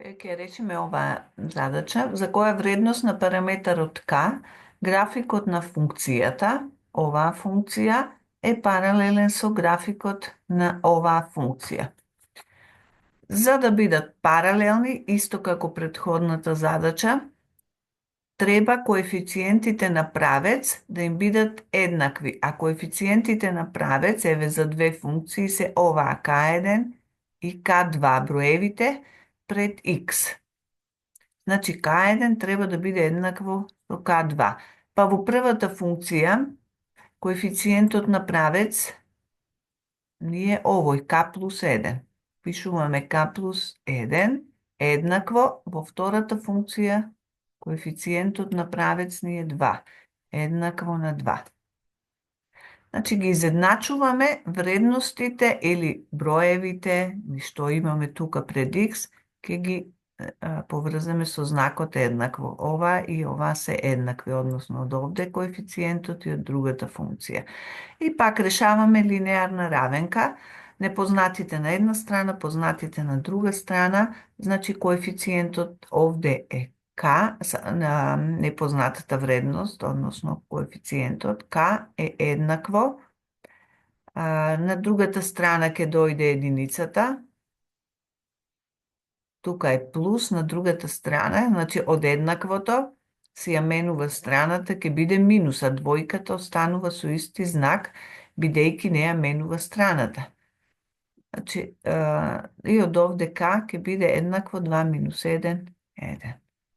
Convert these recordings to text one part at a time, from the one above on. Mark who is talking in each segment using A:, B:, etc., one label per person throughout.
A: Ќе речеме оваа задача, за која вредност на параметарот k, графикот на функцијата, оваа функција, е паралелен со графикот на оваа функција. За да бидат паралелни, исто како претходната задача, треба коефициентите на правец да им бидат еднакви, а коефициентите на правец, еве за две функции, се оваа k1 и k2 броевите пред x. Значи, k1 треба да биде еднакво со k2. Па во првата функција, коефициентот на правец ни е овој, k плюс 1. Пишуваме k плюс 1 еднакво, во втората функција, коефициентот на правец ни е 2, еднакво на 2. Значи, ги изедначуваме вредностите или броевите, што имаме тука пред x, ќе ги поврзаме со знакот еднакво. Ова и ова се еднакви, односно од овде коефициентот и од другата функција. И пак решаваме линеарна равенка, непознатите на една страна, познатите на друга страна, значи коефициентот овде е k, на непознатата вредност, односно коефициентот k е еднакво, на другата страна ќе дојде единицата, тука е плюс, на другата страна, значи од еднаквото се ја менува страната, ќе биде минус, а двојката останува со исти знак, бидејќи не ја менува страната. Значи, и од овде k ќе биде еднакво 2 минус 1, 1.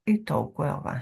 A: И толку е ова.